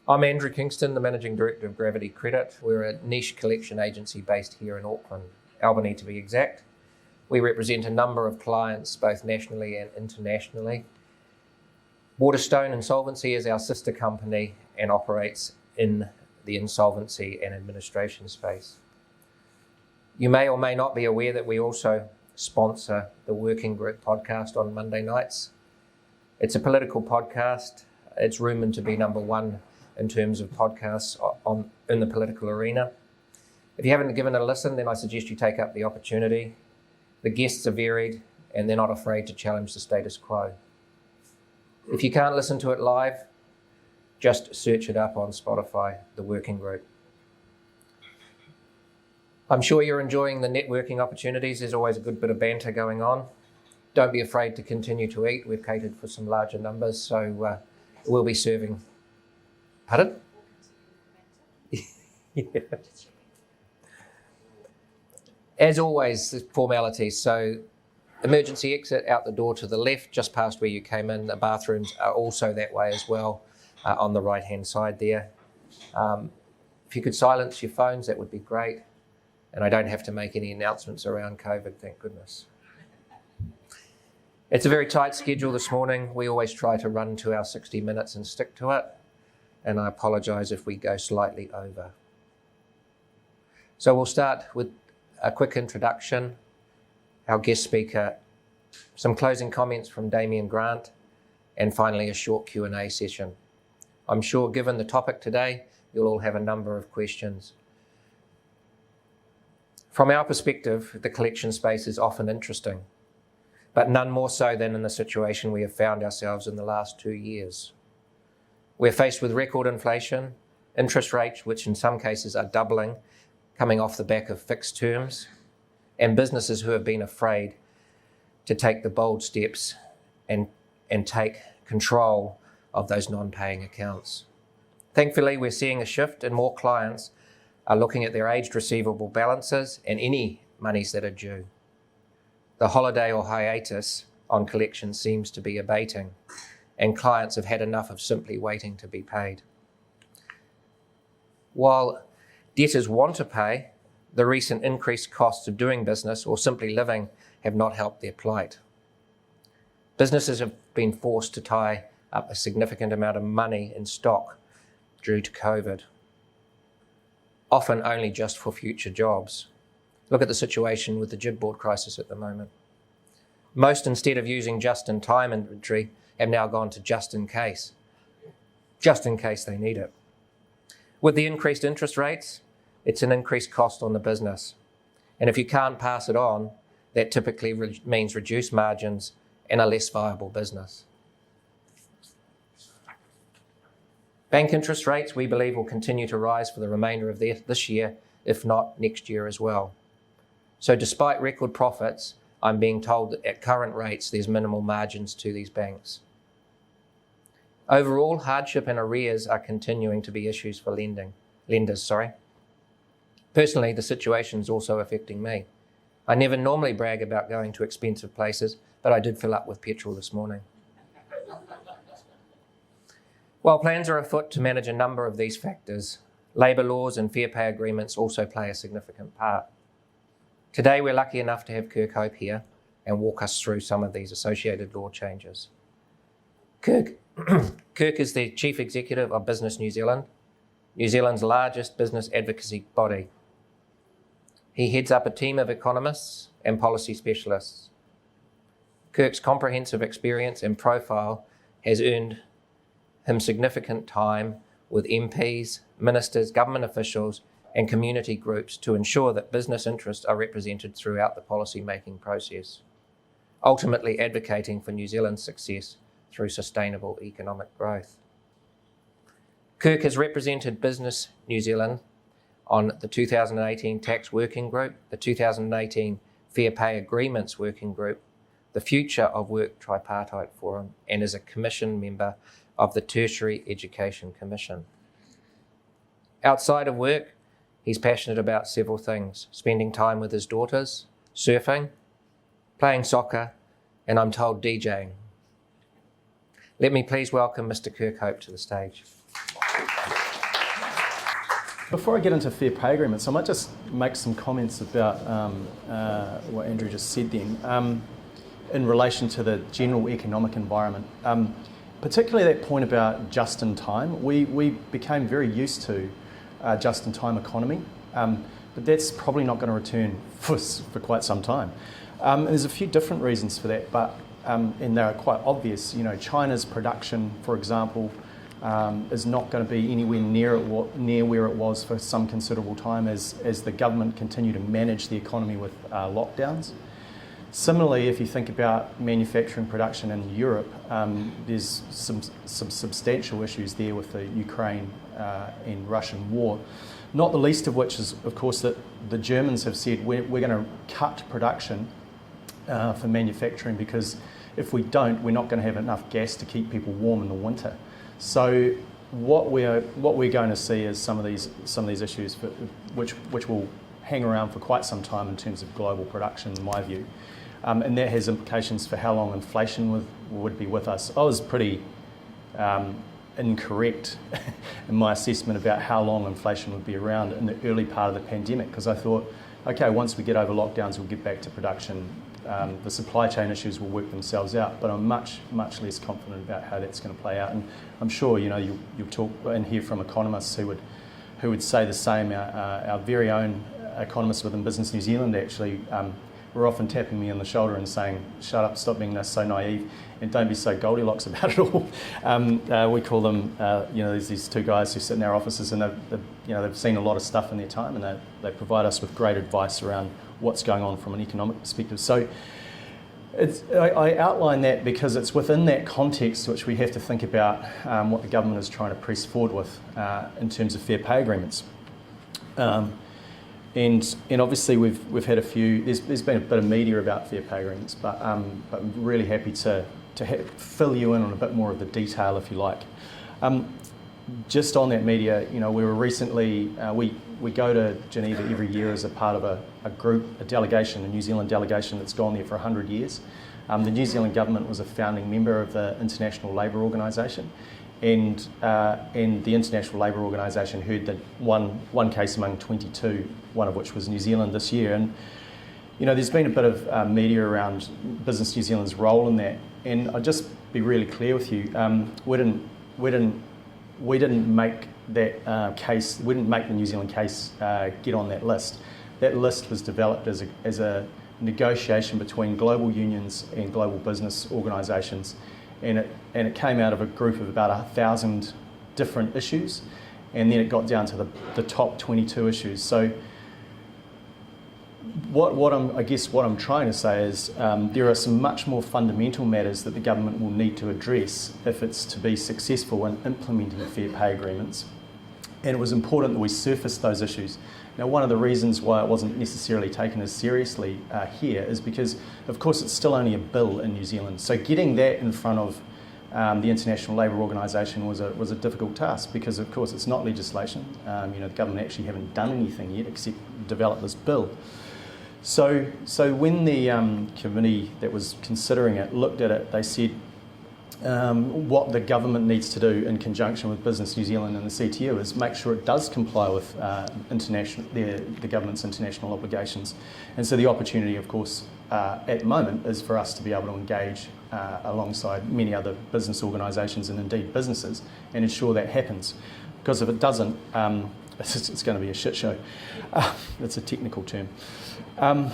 I'm Andrew Kingston, the Managing Director of Gravity Credit. We're a niche collection agency based here in Auckland, Albany to be exact. We represent a number of clients, both nationally and internationally. Waterstone Insolvency is our sister company and operates in the insolvency and administration space. You may or may not be aware that we also sponsor the Working Group podcast on Monday nights. It's a political podcast. It's rumoured to be number one in terms of podcasts in the political arena. If you haven't given it a listen, then I suggest you take up the opportunity. The guests are varied and they're not afraid to challenge the status quo. If you can't listen to it live, just search it up on Spotify, The Working Group. I'm sure you're enjoying the networking opportunities. There's always a good bit of banter going on. Don't be afraid to continue to eat. We've catered for some larger numbers, so we'll be serving. Pardon? Yeah. As always, there's formalities. So emergency exit out the door to the left, just past where you came in. The bathrooms are also that way as well, on the right-hand side there. If you could silence your phones, that would be great. And I don't have to make any announcements around COVID, thank goodness. It's a very tight schedule this morning. We always try to run to our 60 minutes and stick to it. And I apologise if we go slightly over. So we'll start with a quick introduction, our guest speaker, some closing comments from Damien Grant, and finally a short Q&A session. I'm sure given the topic today, you'll all have a number of questions. From our perspective, the collection space is often interesting, but none more so than in the situation we have found ourselves in the last 2 years. We're faced with record inflation, interest rates, which in some cases are doubling, coming off the back of fixed terms, and businesses who have been afraid to take the bold steps and take control of those non-paying accounts. Thankfully, we're seeing a shift and more clients are looking at their aged receivable balances and any monies that are due. The holiday or hiatus on collection seems to be abating, and clients have had enough of simply waiting to be paid. While debtors want to pay, the recent increased costs of doing business or simply living have not helped their plight. Businesses have been forced to tie up a significant amount of money in stock due to COVID, often only just for future jobs. Look at the situation with the GibBoard crisis at the moment. Most, instead of using just-in-time inventory, have now gone to just in case they need it. With the increased interest rates, it's an increased cost on the business. And if you can't pass it on, that typically means reduced margins and a less viable business. Bank interest rates, we believe, will continue to rise for the remainder of this year, if not next year as well. So despite record profits, I'm being told that at current rates, there's minimal margins to these banks. Overall, hardship and arrears are continuing to be issues for lenders. Personally, the situation is also affecting me. I never normally brag about going to expensive places, but I did fill up with petrol this morning. While plans are afoot to manage a number of these factors, labour laws and fair pay agreements also play a significant part. Today, we're lucky enough to have Kirk Hope here and walk us through some of these associated law changes. Kirk is the Chief Executive of Business New Zealand, New Zealand's largest business advocacy body. He heads up a team of economists and policy specialists. Kirk's comprehensive experience and profile has earned him significant time with MPs, ministers, government officials, and community groups to ensure that business interests are represented throughout the policy-making process, ultimately advocating for New Zealand's success through sustainable economic growth. Kirk has represented Business New Zealand on the 2018 Tax Working Group, the 2018 Fair Pay Agreements Working Group, the Future of Work Tripartite Forum, and is a commission member of the Tertiary Education Commission. Outside of work, he's passionate about several things: spending time with his daughters, surfing, playing soccer, and I'm told DJing. Let me please welcome Mr. Kirk Hope to the stage. Before I get into fair pay agreements, I might just make some comments about what Andrew just said then in relation to the general economic environment. Particularly that point about just in time. We became very used to just in time economy, but that's probably not going to return for quite some time. And there's a few different reasons for that, but and they're quite obvious. China's production, for example, is not going to be anywhere near where it was for some considerable time as the government continue to manage the economy with lockdowns. Similarly, if you think about manufacturing production in Europe, there's some substantial issues there with the Ukraine and Russian war, not the least of which is, of course, that the Germans have said we're going to cut production for manufacturing because if we don't, we're not going to have enough gas to keep people warm in the winter. So what we're going to see is some of these issues which will hang around for quite some time in terms of global production, in my view. And that has implications for how long inflation would be with us. I was pretty incorrect in my assessment about how long inflation would be around in the early part of the pandemic, because I thought, okay, once we get over lockdowns, we'll get back to production. The supply chain issues will work themselves out, but I'm much less confident about how that's going to play out. And I'm sure you'll talk and hear from economists who would say the same. Our very own economists within Business New Zealand actually were often tapping me on the shoulder and saying, "Shut up, stop being so naive, and don't be so Goldilocks about it all." We call them, there's these two guys who sit in our offices, and they've seen a lot of stuff in their time, and they provide us with great advice around what's going on from an economic perspective. So I outline that because it's within that context which we have to think about what the government is trying to press forward with in terms of fair pay agreements. And obviously we've had a few. There's been a bit of media about fair pay agreements, but I'm really happy to fill you in on a bit more of the detail, if you like. Just on that media, we were recently we go to Geneva every year as a part of a delegation, a New Zealand delegation that's gone there for 100 years. The New Zealand government was a founding member of the International Labour Organisation. And the International Labour Organisation heard that one case among 22, one of which was New Zealand this year. And there's been a bit of media around Business New Zealand's role in that. And I'll just be really clear with you, we didn't make that case. We didn't make the New Zealand case get on that list. That list was developed as a negotiation between global unions and global business organisations. And it came out of a group of about 1,000 different issues, and then it got down to the top 22 issues. So what I'm trying to say is there are some much more fundamental matters that the government will need to address if it's to be successful in implementing fair pay agreements. And it was important that we surfaced those issues. Now, one of the reasons why it wasn't necessarily taken as seriously here is because, of course, it's still only a bill in New Zealand. So getting that in front of the International Labour Organisation was a difficult task because, of course, it's not legislation. The government actually haven't done anything yet except develop this bill. So when the committee that was considering it looked at it, they said what the government needs to do in conjunction with Business New Zealand and the CTU is make sure it does comply with the government's international obligations. And so the opportunity, of course, at the moment is for us to be able to engage alongside many other business organisations and indeed businesses and ensure that happens. Because if it doesn't, it's going to be a shit show. That's a technical term. I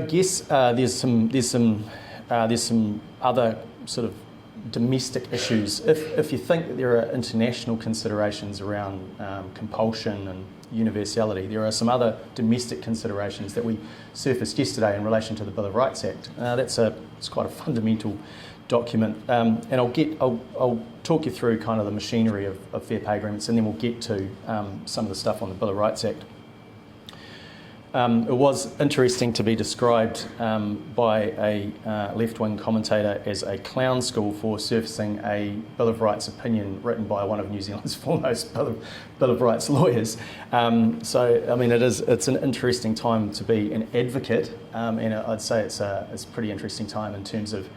guess there's some other sort of domestic issues. If you think that there are international considerations around compulsion and universality, there are some other domestic considerations that we surfaced yesterday in relation to the Bill of Rights Act. It's quite a fundamental document, and I'll talk you through kind of the machinery of fair pay agreements, and then we'll get to some of the stuff on the Bill of Rights Act. It was interesting to be described by a left-wing commentator as a clown school for surfacing a Bill of Rights opinion written by one of New Zealand's foremost Bill of Rights lawyers. It's an interesting time to be an advocate, and I'd say it's a pretty interesting time in terms of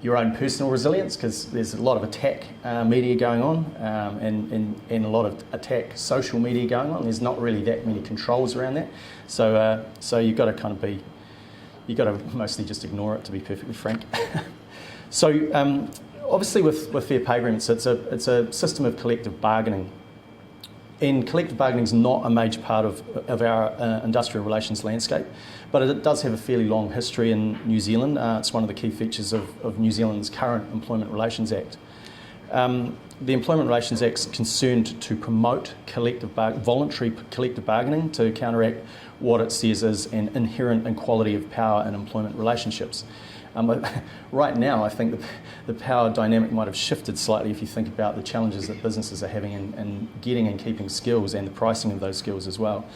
your own personal resilience, because there's a lot of attack media going on, and a lot of attack social media going on. There's not really that many controls around that, so you've got to you've got to mostly just ignore it, to be perfectly frank. So obviously with fair pay agreements, it's a system of collective bargaining. And collective bargaining is not a major part of our industrial relations landscape, but it does have a fairly long history in New Zealand. It's one of the key features of New Zealand's current Employment Relations Act. The Employment Relations Act is concerned to promote voluntary collective bargaining to counteract what it says is an inherent inequality of power in employment relationships. Right now, I think the power dynamic might have shifted slightly if you think about the challenges that businesses are having in getting and keeping skills and the pricing of those skills as well.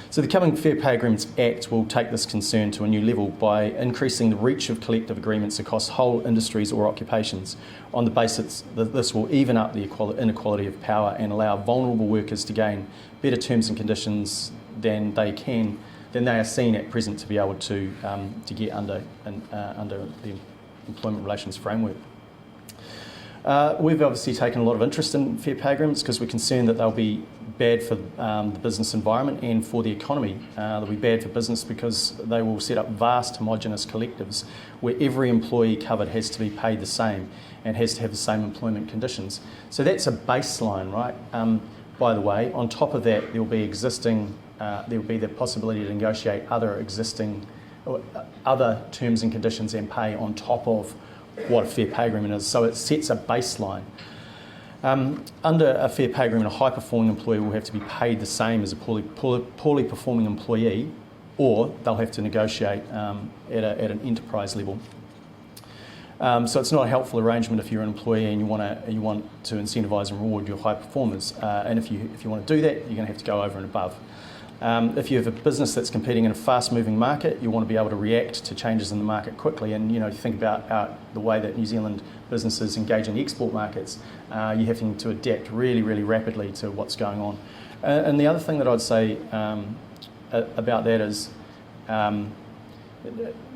So the coming Fair Pay Agreements Act will take this concern to a new level by increasing the reach of collective agreements across whole industries or occupations on the basis that this will even up the inequality of power and allow vulnerable workers to gain better terms and conditions than they are seen at present to be able to get under the employment relations framework. We've obviously taken a lot of interest in fair pay agreements because we're concerned that they'll be bad for the business environment and for the economy. They'll be bad for business because they will set up vast homogenous collectives where every employee covered has to be paid the same and has to have the same employment conditions. So that's a baseline, right? By the way, on top of that, there will be the possibility to negotiate other terms and conditions and pay on top of what a fair pay agreement is. So it sets a baseline. Under a fair pay agreement, a high-performing employee will have to be paid the same as a poorly performing employee, or they'll have to negotiate at an enterprise level. So it's not a helpful arrangement if you're an employee and you want to incentivise and reward your high performers. And if you want to do that, you're going to have to go over and above. If you have a business that's competing in a fast-moving market, you want to be able to react to changes in the market quickly. And you think about the way that New Zealand businesses engage in export markets. You're having to adapt really, really rapidly to what's going on. And the other thing that I'd say about that is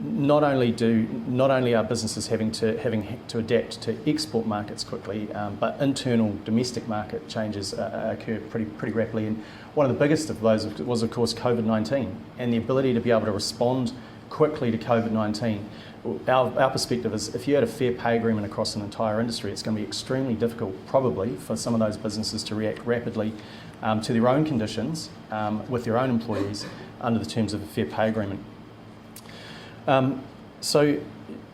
not only are businesses having to adapt to export markets quickly, but internal domestic market changes occur pretty rapidly. And one of the biggest of those was, of course, COVID-19, and the ability to be able to respond quickly to COVID-19. Our perspective is if you had a fair pay agreement across an entire industry, it's going to be extremely difficult, probably, for some of those businesses to react rapidly to their own conditions with their own employees under the terms of a fair pay agreement. So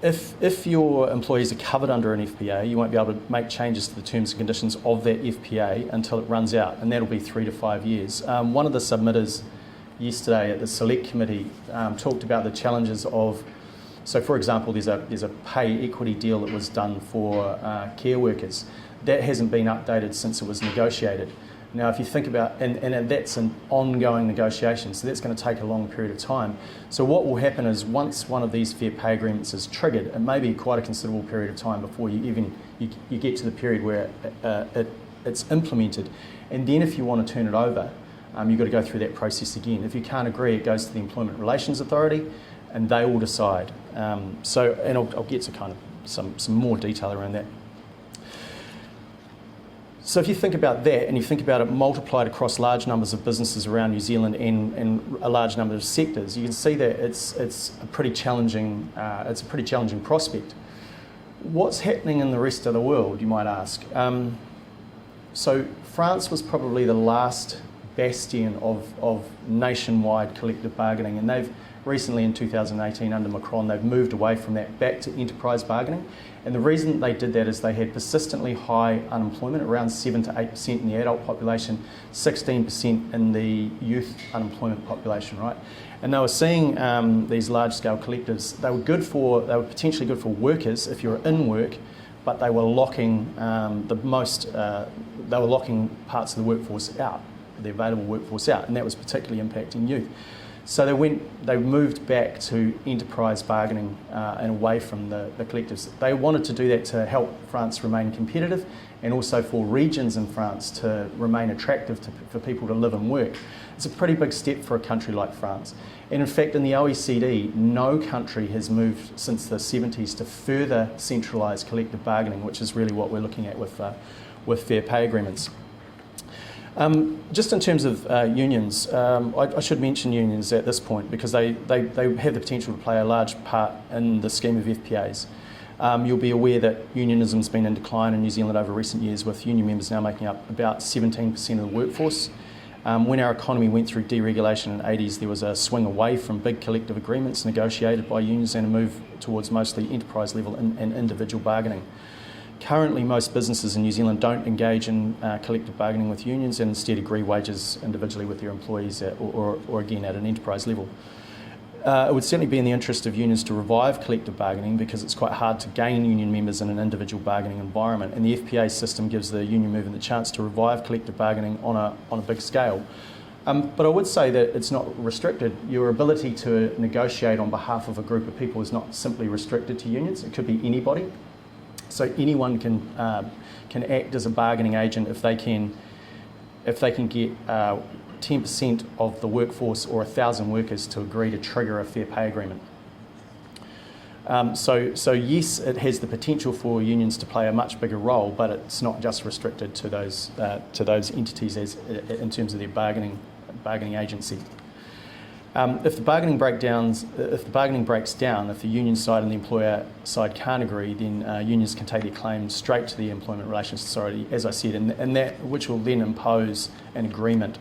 if your employees are covered under an FPA, you won't be able to make changes to the terms and conditions of that FPA until it runs out, and that'll be 3 to 5 years. One of the submitters yesterday at the Select Committee talked about the challenges of, so for example, there's a pay equity deal that was done for care workers. That hasn't been updated since it was negotiated. Now, if you think about, and that's an ongoing negotiation, so that's going to take a long period of time. So what will happen is once one of these fair pay agreements is triggered, it may be quite a considerable period of time before you get to the period where it's implemented. And then if you want to turn it over, you've got to go through that process again. If you can't agree, it goes to the Employment Relations Authority, and they will decide. And I'll get to kind of some more detail around that. So if you think about that and you think about it multiplied across large numbers of businesses around New Zealand and a large number of sectors, you can see that it's a pretty challenging prospect. What's happening in the rest of the world, you might ask? So France was probably the last bastion of nationwide collective bargaining, and they've recently in 2018 under Macron, they've moved away from that back to enterprise bargaining. And the reason they did that is they had persistently high unemployment, around 7 to 8% in the adult population, 16% in the youth unemployment population, right? And they were seeing these large-scale collectives. They were potentially good for workers if you were in work, but they were locking parts of the workforce out, the available workforce out, and that was particularly impacting youth. So they moved back to enterprise bargaining and away from the collectives. They wanted to do that to help France remain competitive and also for regions in France to remain attractive for people to live and work. It's a pretty big step for a country like France. And in fact, in the OECD, no country has moved since the 70s to further centralise collective bargaining, which is really what we're looking at with fair pay agreements. Just in terms of unions, I should mention unions at this point because they have the potential to play a large part in the scheme of FPAs. You'll be aware that unionism's been in decline in New Zealand over recent years, with union members now making up about 17% of the workforce. When our economy went through deregulation in the 80s, there was a swing away from big collective agreements negotiated by unions and a move towards mostly enterprise level and individual bargaining. Currently, most businesses in New Zealand don't engage in collective bargaining with unions and instead agree wages individually with their employees or again at an enterprise level. It would certainly be in the interest of unions to revive collective bargaining because it's quite hard to gain union members in an individual bargaining environment, and the FPA system gives the union movement the chance to revive collective bargaining on a big scale. But I would say that it's not restricted. Your ability to negotiate on behalf of a group of people is not simply restricted to unions. It could be anybody. So anyone can act as a bargaining agent if they can get 10% of the workforce or 1,000 workers to agree to trigger a fair pay agreement. So yes, it has the potential for unions to play a much bigger role, but it's not just restricted to those entities as in terms of their bargaining agency. If the bargaining breaks down, if the union side and the employer side can't agree, then unions can take their claim straight to the Employment Relations Authority, as I said, and that which will then impose an agreement.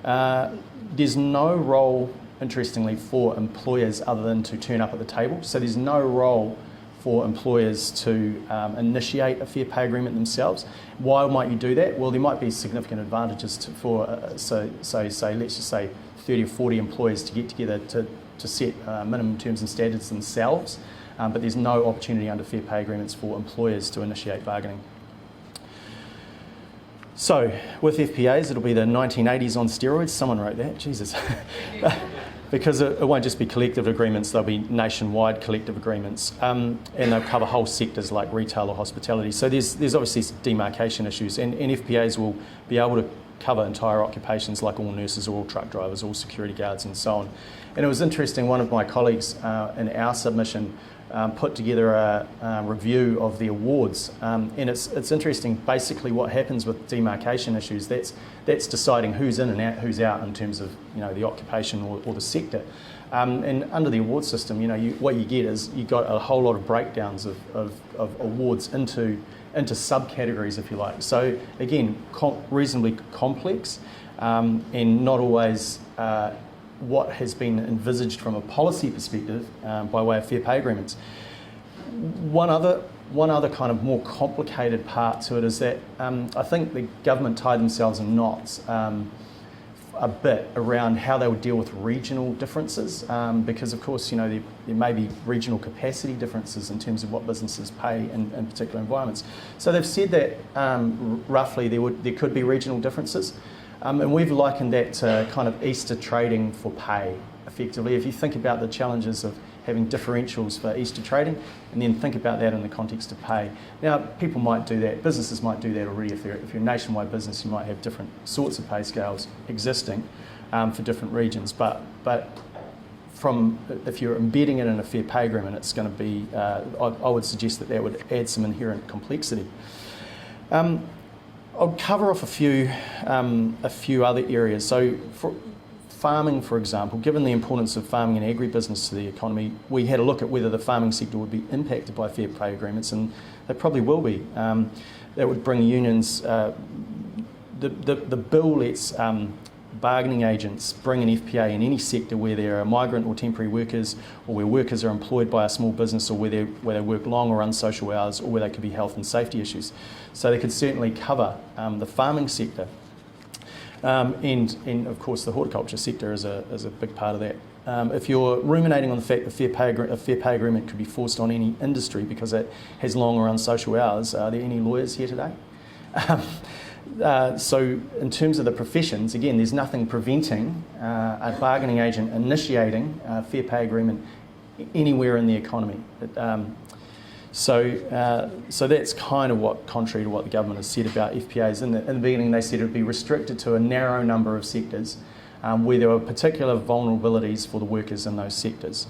There's no role, interestingly, for employers other than to turn up at the table. So there's no role for employers to initiate a fair pay agreement themselves. Why might you do that? Well, there might be significant advantages let's just say 30 or 40 employers to get together to set minimum terms and standards themselves, but there's no opportunity under fair pay agreements for employers to initiate bargaining. So, with FPAs, it'll be the 1980s on steroids. Someone wrote that, Jesus. Because it won't just be collective agreements, they'll be nationwide collective agreements, and they'll cover whole sectors like retail or hospitality. So there's obviously demarcation issues, and FPAs will be able to cover entire occupations like all nurses, all truck drivers, all security guards and so on. And it was interesting, one of my colleagues in our submission put together a review of the awards, and it's interesting. Basically, what happens with demarcation issues, that's deciding who's in and out, who's out in terms of the occupation or the sector. And under the award system, what you get is you've got a whole lot of breakdowns of awards into subcategories, if you like. So again, reasonably complex, and not always what has been envisaged from a policy perspective by way of fair pay agreements. One other kind of more complicated part to it is that I think the government tied themselves in knots a bit around how they would deal with regional differences, because of course there may be regional capacity differences in terms of what businesses pay in particular environments. So they've said that roughly there could be regional differences. And we've likened that to kind of Easter trading for pay, effectively. If you think about the challenges of having differentials for Easter trading, and then think about that in the context of pay. Now, people might do that, businesses might do that already. If you're a nationwide business, you might have different sorts of pay scales existing for different regions. But if you're embedding it in a fair pay agreement, it's going to be, I would suggest that would add some inherent complexity. I'll cover off a few other areas. So for farming, for example, given the importance of farming and agribusiness to the economy, we had a look at whether the farming sector would be impacted by fair pay agreements, and they probably will be. That would bring unions, the bill lets bargaining agents bring an FPA in any sector where there are migrant or temporary workers, or where workers are employed by a small business, or where they work long or unsocial hours, or where they could be health and safety issues. So they could certainly cover the farming sector, and of course the horticulture sector is a big part of that. If you're ruminating on the fact that a fair pay agreement could be forced on any industry because it has long or unsocial hours, are there any lawyers here today? So in terms of the professions, again, there's nothing preventing a bargaining agent initiating a fair pay agreement anywhere in the economy. So that's kind of what, contrary to what the government has said about FPAs. In the beginning, they said it would be restricted to a narrow number of sectors where there were particular vulnerabilities for the workers in those sectors.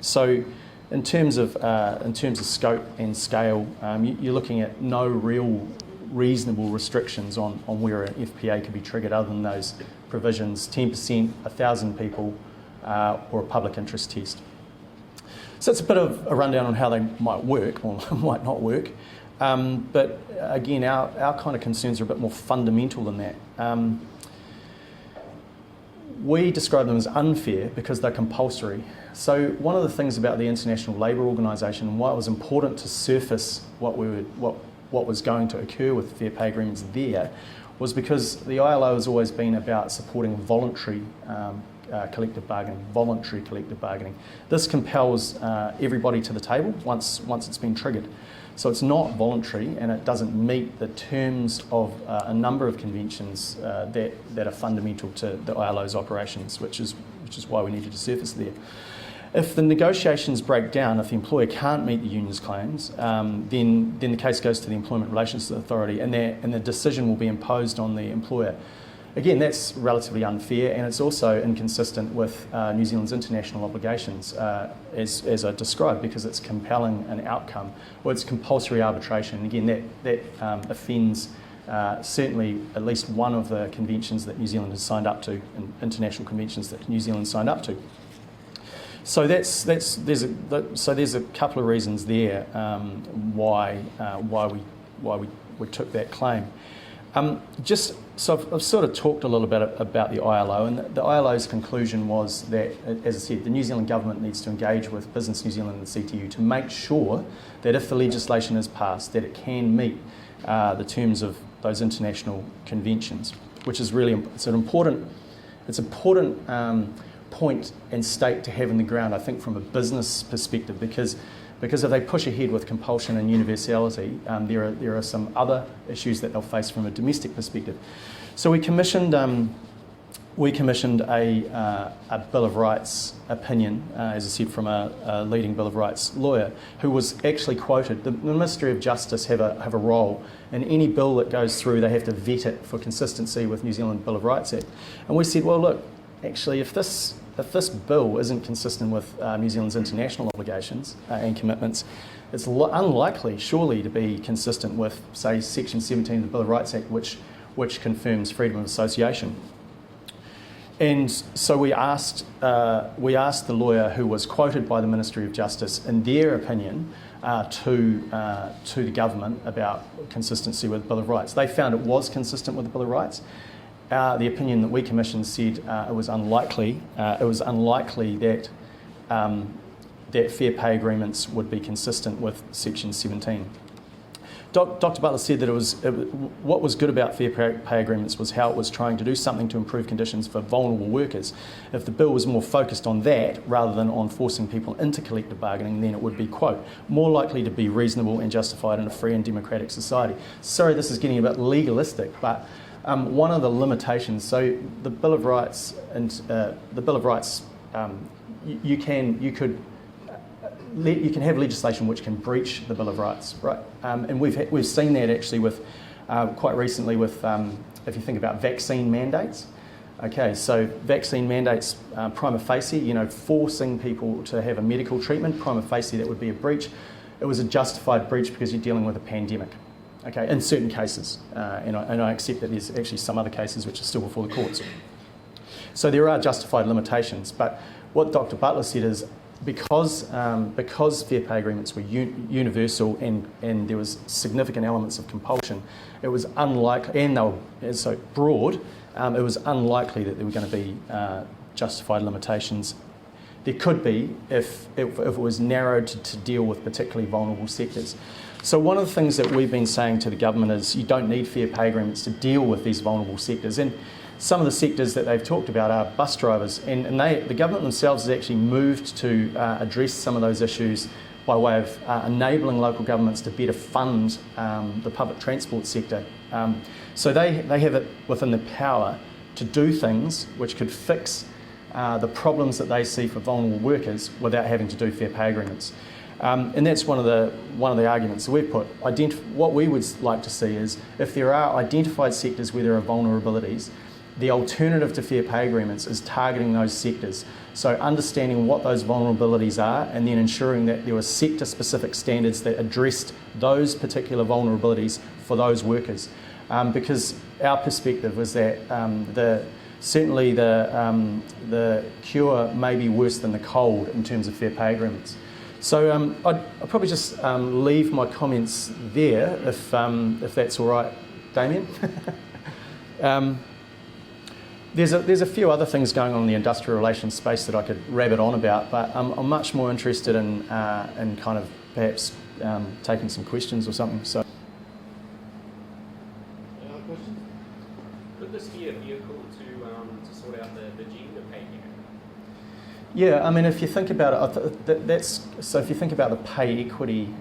So in terms of scope and scale, you're looking at no real reasonable restrictions on where an FPA could be triggered other than those provisions, 10%, 1,000 people, or a public interest test. So it's a bit of a rundown on how they might work or might not work. But again, our kind of concerns are a bit more fundamental than that. We describe them as unfair because they're compulsory. So one of the things about the International Labour Organisation and why it was important to surface what was going to occur with fair pay agreements there was because the ILO has always been about supporting voluntary collective bargaining. This compels everybody to the table once it's been triggered. So it's not voluntary and it doesn't meet the terms of a number of conventions that are fundamental to the ILO's operations, which is why we needed to surface there. If the negotiations break down, if the employer can't meet the union's claims, then the case goes to the Employment Relations Authority and the decision will be imposed on the employer. Again, that's relatively unfair and it's also inconsistent with New Zealand's international obligations as I described, because it's compelling an outcome, or it's compulsory arbitration. Again, that offends certainly at least one of the conventions that New Zealand has signed up to, and international conventions that New Zealand signed up to. So there's a couple of reasons there why we took that claim. So I've sort of talked a little bit about the ILO, and the ILO's conclusion was that, as I said, the New Zealand government needs to engage with Business New Zealand and the CTU to make sure that if the legislation is passed, that it can meet the terms of those international conventions, which is really it's an important point and stake to have in the ground, I think, from a business perspective, because if they push ahead with compulsion and universality, there are some other issues that they'll face from a domestic perspective. So we commissioned a Bill of Rights opinion, as I said, from a leading Bill of Rights lawyer, who was actually quoted. The Ministry of Justice have a role in any bill that goes through. They have to vet it for consistency with New Zealand Bill of Rights Act. And we said, well, look, actually, if this bill isn't consistent with New Zealand's international obligations and commitments, it's unlikely, surely, to be consistent with, say, Section 17 of the Bill of Rights Act, which confirms freedom of association. And so we asked the lawyer who was quoted by the Ministry of Justice in their opinion to the government about consistency with the Bill of Rights. They found it was consistent with the Bill of Rights. The opinion that we commissioned said it was unlikely that that fair pay agreements would be consistent with Section 17. Dr. Butler said that what was good about fair pay agreements was how it was trying to do something to improve conditions for vulnerable workers. If the bill was more focused on that rather than on forcing people into collective bargaining, then it would be, quote, more likely to be reasonable and justified in a free and democratic society. Sorry, this is getting a bit legalistic, but one of the limitations, so the Bill of Rights you can have legislation which can breach the Bill of Rights, right? And we've seen that actually with quite recently with if you think about vaccine mandates. Okay, so vaccine mandates prima facie, forcing people to have a medical treatment, prima facie that would be a breach. It was a justified breach because you're dealing with a pandemic. Okay, in certain cases, and I accept that there's actually some other cases which are still before the courts. So there are justified limitations, but what Dr. Butler said is because fair pay agreements were universal and there was significant elements of compulsion, it was unlikely, and they were so broad, it was unlikely that there were going to be justified limitations. There could be if it was narrowed to deal with particularly vulnerable sectors. So one of the things that we've been saying to the government is you don't need fair pay agreements to deal with these vulnerable sectors. And some of the sectors that they've talked about are bus drivers. And the government themselves has actually moved to address some of those issues by way of enabling local governments to better fund the public transport sector. So they have it within their power to do things which could fix the problems that they see for vulnerable workers without having to do fair pay agreements. And that's one of the arguments that we've put. What we would like to see is if there are identified sectors where there are vulnerabilities, the alternative to fair pay agreements is targeting those sectors. So understanding what those vulnerabilities are and then ensuring that there were sector-specific standards that addressed those particular vulnerabilities for those workers. Because our perspective was that certainly the cure may be worse than the cold in terms of fair pay agreements. So I'd probably just leave my comments there if that's all right, Damien. There's a few other things going on in the industrial relations space that I could rabbit on about, but I'm much more interested in kind of perhaps taking some questions or something. So. Any other questions? Could this be a vehicle to sort out the gender pay gap? Yeah, I mean, if you think about it, if you think about the pay equity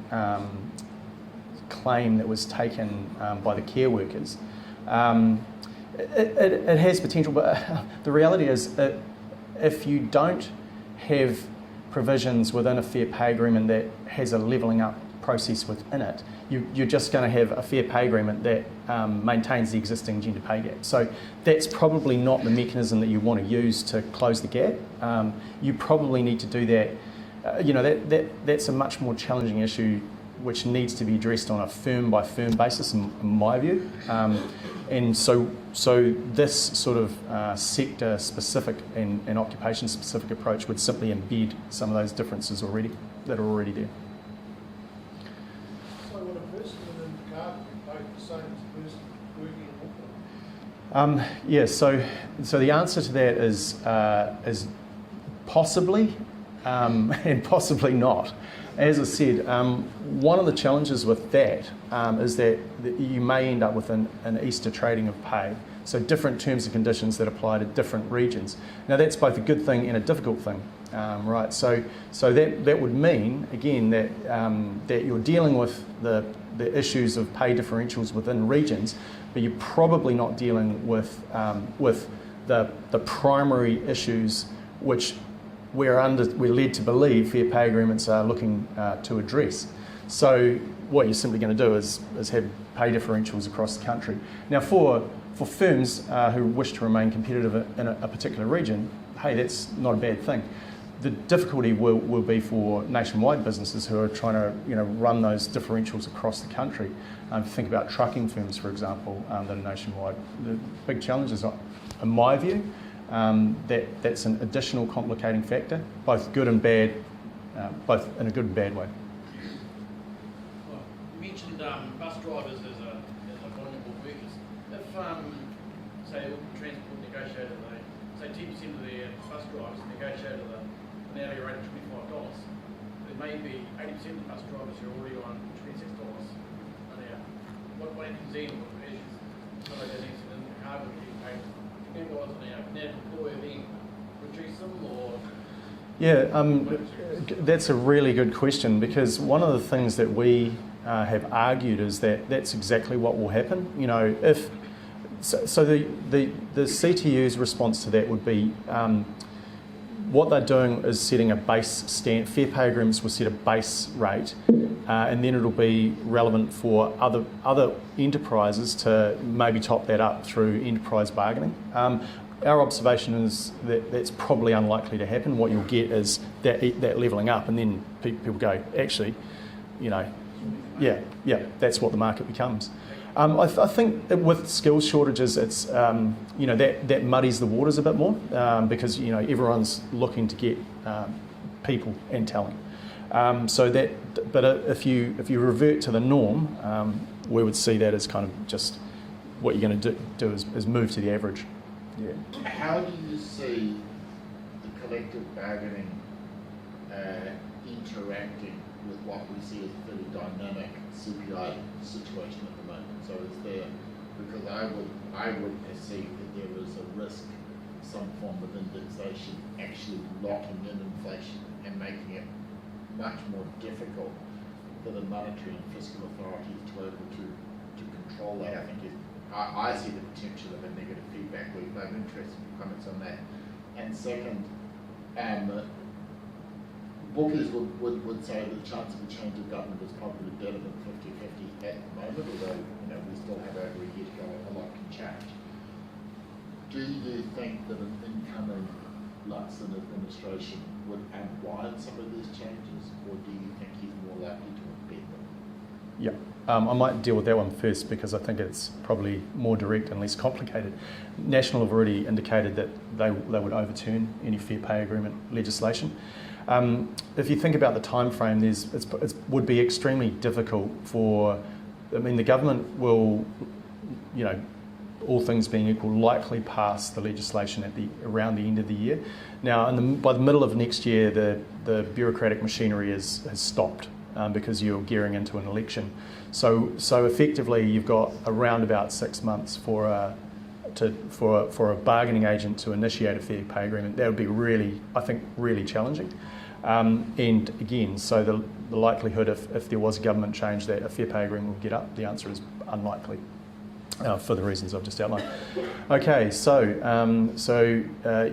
claim that was taken by the care workers. It has potential, but the reality is that if you don't have provisions within a fair pay agreement that has a levelling up process within it, you're just going to have a fair pay agreement that maintains the existing gender pay gap. So that's probably not the mechanism that you want to use to close the gap. You probably need to do that. That's a much more challenging issue which needs to be addressed on a firm-by-firm basis, in my view. And so this sort of sector-specific and occupation-specific approach would simply embed some of those differences that are already there. So would a person in the garden be paid the same as a person working in Auckland? Yeah, so the answer to that is possibly and possibly not. As I said, one of the challenges with that is that you may end up with an Easter trading of pay, so different terms and conditions that apply to different regions. Now that's both a good thing and a difficult thing, right? So that would mean, again, that you're dealing with the issues of pay differentials within regions, but you're probably not dealing with the primary issues which we're led to believe fair pay agreements are looking to address. So what you're simply going to do is have pay differentials across the country. Now for firms who wish to remain competitive in a particular region, hey, that's not a bad thing. The difficulty will be for nationwide businesses who are trying to run those differentials across the country. Think about trucking firms, for example, that are nationwide. The big challenge is, in my view, that's an additional complicating factor, both good and bad, both in a good and bad way. Well, you mentioned bus drivers as a vulnerable workers. If, say, transport negotiated, say 10% of their bus drivers negotiated an hourly rate of $25, there may be 80% of the bus drivers who are already on $26 an hour. What happens then with the issues? Somebody that needs to Harvard getting paid $10 an hour, can that employer then reduce them or? Yeah, that's a really good question, because one of the things that we have argued is that that's exactly what will happen. The CTU's response to that would be what they're doing is setting a base stand. Fair pay agreements will set a base rate, and then it'll be relevant for other enterprises to maybe top that up through enterprise bargaining. Our observation is that that's probably unlikely to happen. What you'll get is that levelling up, and then people go, actually, that's what the market becomes. I think with skills shortages, it's that muddies the waters a bit more, because everyone's looking to get people and talent. But if you revert to the norm, we would see that as kind of just what you're going to do is move to the average. Yeah. How do you see the collective bargaining interacting with what we see as a very dynamic CPI situation at the moment? So is there, because I would perceive that there is a risk, some form of indexation actually locking in inflation and making it much more difficult for the monetary and fiscal authorities to be able to control that. I think I see the potential of a negative feedback loop. I'm interested in comments on that. And second, bookies would say the chance of a change of government is probably better than 50-50 at the moment, although we still have over a year to go, a lot can change. Do you think that an incoming Luxon administration would unwind some of these changes, or do you think he's more likely to embed them? Yeah, I might deal with that one first because I think it's probably more direct and less complicated. National have already indicated that they would overturn any fair pay agreement legislation. If you think about the time frame, it would be extremely difficult the government will, all things being equal, likely pass the legislation around the end of the year. Now, by the middle of next year, the bureaucratic machinery has stopped because you're gearing into an election. So effectively, you've got around about 6 months for a bargaining agent to initiate a fair pay agreement. That would be really challenging. And again, so the likelihood if there was a government change that a fair pay agreement would get up, the answer is unlikely. For the reasons I've just outlined. Okay, so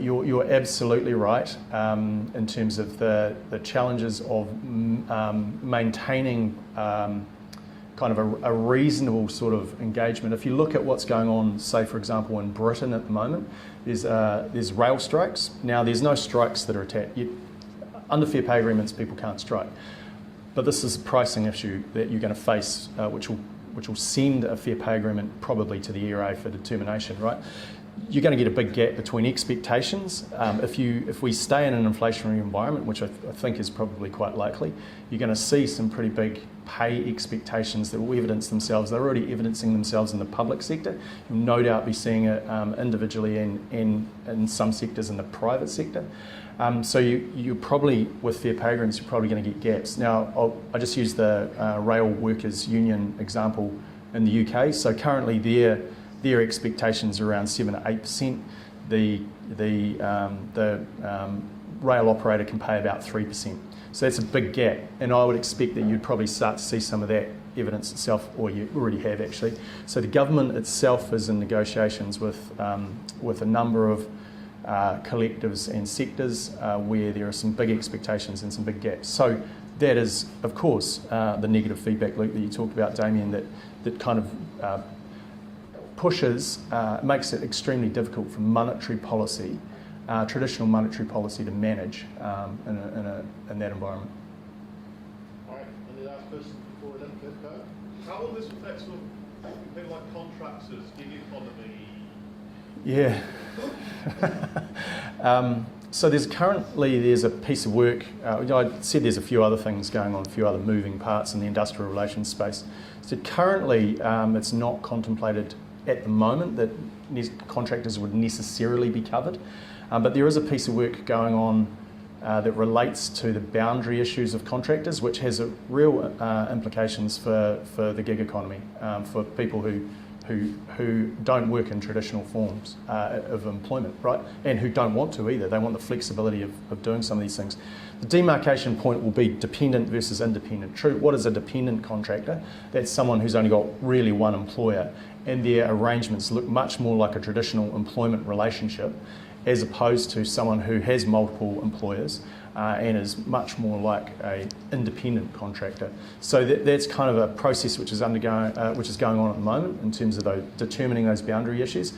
you're absolutely right in terms of the challenges of maintaining kind of a reasonable sort of engagement. If you look at what's going on, say for example in Britain at the moment, there's rail strikes. Now there's no strikes that are attached. Under fair pay agreements, people can't strike, but this is a pricing issue that you're going to face, which will send a fair pay agreement probably to the ERA for determination, right? You're going to get a big gap between expectations. If we stay in an inflationary environment, which I think is probably quite likely, you're going to see some pretty big pay expectations that will evidence themselves. They're already evidencing themselves in the public sector. You'll no doubt be seeing it individually and in some sectors in the private sector. So you probably, with fair pay agreements, you're probably going to get gaps. Now, I just use the Rail Workers Union example in the UK. So currently their expectations are around 7 to 8%. The rail operator can pay about 3%. So that's a big gap. And I would expect that you'd probably start to see some of that evidence itself, or you already have actually. So the government itself is in negotiations with a number of collectives and sectors where there are some big expectations and some big gaps. So that is, of course, the negative feedback loop that you talked about, Damien, that kind of makes it extremely difficult for monetary policy, traditional monetary policy, to manage in that environment. All right, any last questions before we let Kirk go? How will this affect sort of people like contractors, gig economy? Yeah. So there's a piece of work. I said there's a few other things going on, a few other moving parts in the industrial relations space. So currently, it's not contemplated at the moment that contractors would necessarily be covered, but there is a piece of work going on that relates to the boundary issues of contractors, which has real implications for the gig economy, for people who don't work in traditional forms of employment, right? And who don't want to either. They want the flexibility of doing some of these things. The demarcation point will be dependent versus independent. True, what is a dependent contractor? That's someone who's only got really one employer, and their arrangements look much more like a traditional employment relationship as opposed to someone who has multiple employers and is much more like an independent contractor. So that's kind of a process which is going on at the moment in terms of determining those boundary issues.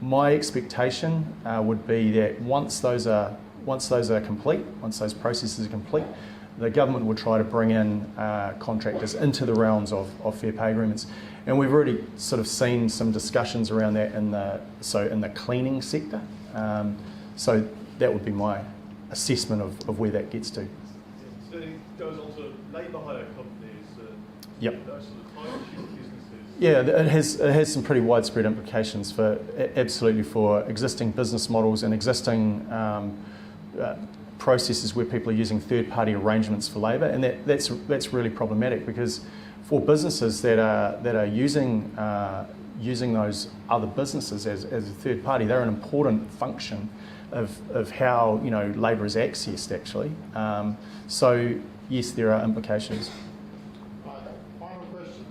My expectation would be that once those are complete, once those processes are complete, the government would try to bring in contractors into the realms of fair pay agreements. And we've already sort of seen some discussions around that in the cleaning sector. So that would be my assessment of where that gets to. So it goes on to labour hire companies, Yep. those sort of time-sheet businesses. Yeah, it has some pretty widespread implications for existing business models and existing processes where people are using third-party arrangements for labour, and that's really problematic because for businesses that are using those other businesses as a third party, they're an important function of how labour is accessed actually. So yes, there are implications. Final question.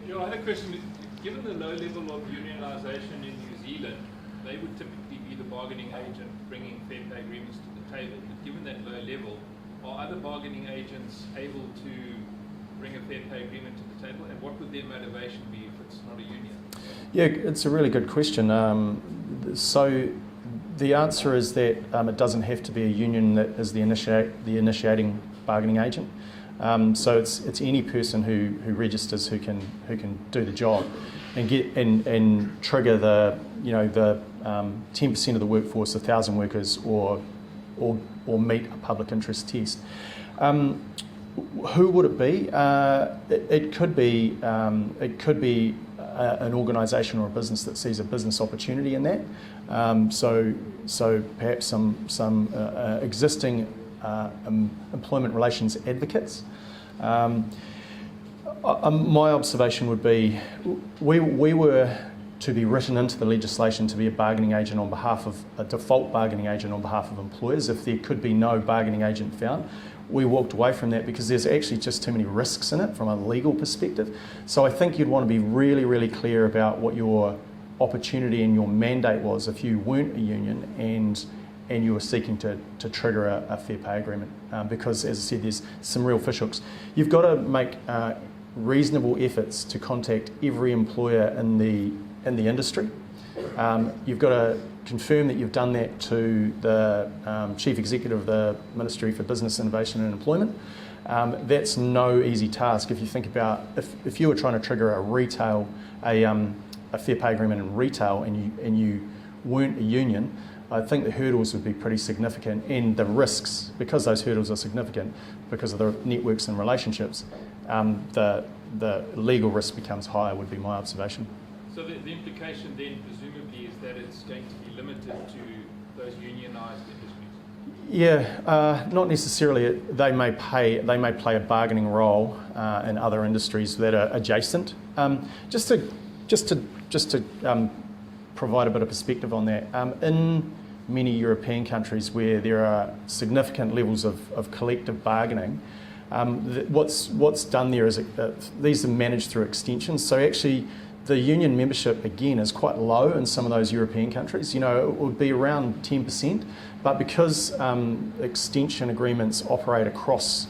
Yeah, I had a question. Given the low level of unionisation in New Zealand, they would typically be the bargaining agent bringing fair pay agreements to the table. But given that low level, are other bargaining agents able to bring a fair pay agreement to the table? And what would their motivation be if it's not a union? Yeah, it's a really good question. So the answer is that it doesn't have to be a union that is the initiating bargaining agent. So it's any person who registers who can do the job and get and trigger the 10% of the workforce, 1,000 workers, or meet a public interest test. Who would it be? It could be an organisation or a business that sees a business opportunity in that. So perhaps some existing employment relations advocates. My observation would be we were to be written into the legislation to be a bargaining agent on behalf of a default bargaining agent on behalf of employers if there could be no bargaining agent found. We walked away from that because there's actually just too many risks in it from a legal perspective. So I think you'd want to be really, really clear about what your opportunity and your mandate was if you weren't a union and you were seeking to trigger a fair pay agreement, because, as I said, there's some real fishhooks. You've got to make reasonable efforts to contact every employer in the industry. You've got to confirm that you've done that to the Chief Executive of the Ministry for Business, Innovation and Employment. That's no easy task. If you think about if you were trying to trigger a fair pay agreement in retail and you weren't a union, I think the hurdles would be pretty significant, and the risks, because those hurdles are significant, because of the networks and relationships, the legal risk becomes higher, would be my observation. So the implication then presumably is that it's going to be limited to those unionised industries? Yeah, not necessarily. They may play a bargaining role in other industries that are adjacent. Just to provide a bit of perspective on that, in many European countries where there are significant levels of collective bargaining, what's done there is these are managed through extensions. So actually, the union membership again is quite low in some of those European countries. It would be around 10%, but because extension agreements operate across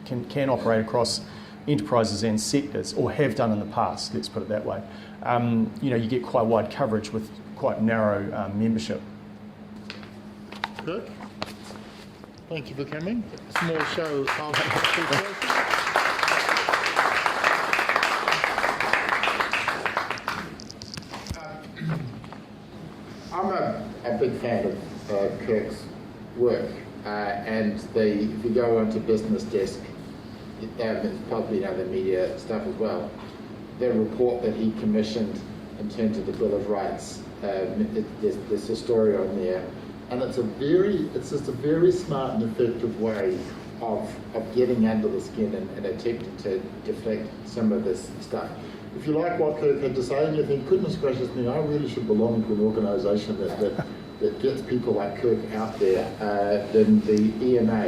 can operate across enterprises and sectors, or have done in the past, let's put it that way. You get quite wide coverage with quite narrow membership. Good. Thank you for coming. Small show of appreciation. I'm a big fan of Kirk's work, and if you go onto Business Desk, there's probably other media stuff as well. The report that he commissioned in terms of the Bill of Rights, there's a story on there, and it's just a very smart and effective way of getting under the skin and attempting to deflect some of this stuff. If you like what Kirk had to say and you think, goodness gracious me, I really should belong to an organisation that gets people like Kirk out there, then the EMA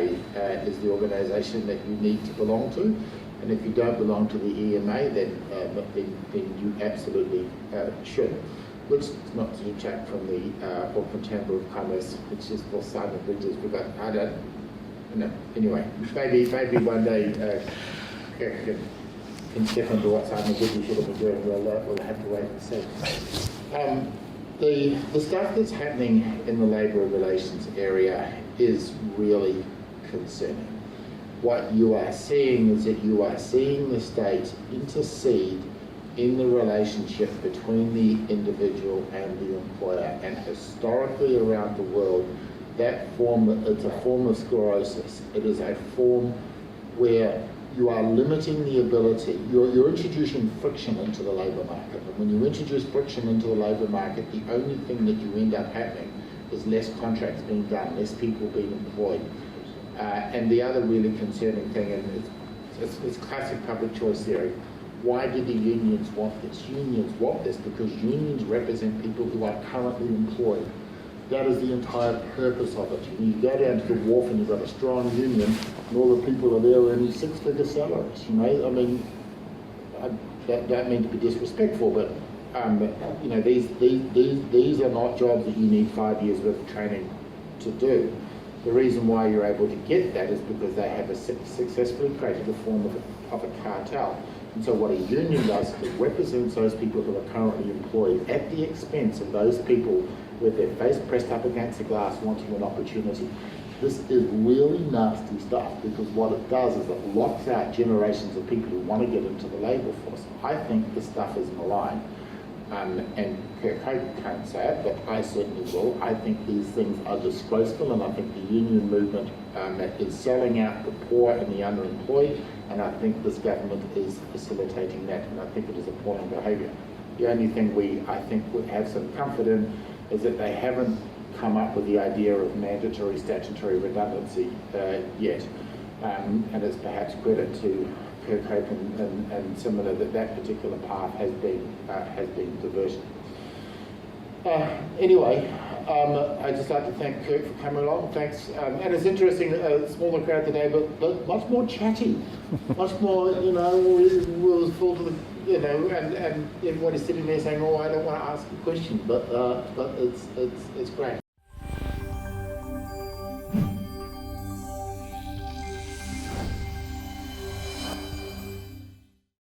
is the organisation that you need to belong to. And if you don't belong to the EMA, then you absolutely should. Which is not to detract from the Auckland Chamber of Commerce, which is for Simon Bridges, but I don't know. Anyway, maybe one day Kirk can step into what Simon Bridges should have been doing. We'll have to wait and see. The stuff that's happening in the labour relations area is really concerning. What you are seeing is that you are seeing the state intercede in the relationship between the individual and the employer, and historically around the world, it's a form of sclerosis. It is a form where you are limiting the ability, you're introducing friction into the labour market, and when you introduce friction into the labour market, the only thing that you end up happening is less contracts being done, less people being employed. And the other really concerning thing, and it's classic public choice theory, why do the unions want this? Unions want this because unions represent people who are currently employed. That is the entire purpose of it. You go down to the wharf and you've got a strong union, and all the people are there earning six-figure salaries. You know, I mean, I don't mean to be disrespectful, but you know, these are not jobs that you need 5 years worth of training to do. The reason why you're able to get that is because they have successfully created a form of a cartel. And so what a union does is it represents those people who are currently employed at the expense of those people with their face pressed up against the glass wanting an opportunity. This is really nasty stuff, because what it does is it locks out generations of people who want to get into the labour force. I think this stuff is malign. And Kirk Hope can't say it, but I certainly will. I think these things are disgraceful, and I think the union movement is selling out the poor and the underemployed, and I think this government is facilitating that, and I think it is appalling behaviour. The only thing I think we have some comfort in is that they haven't come up with the idea of mandatory statutory redundancy yet, and it's perhaps credit to Kirk Hope and similar that particular path has been diverted. Anyway, I'd just like to thank Kirk for coming along. Thanks. And it's interesting, smaller crowd today, but much more chatty, much more, you know, was full to the, you know, and everybody's sitting there saying, "Oh, I don't want to ask a question," but it's great.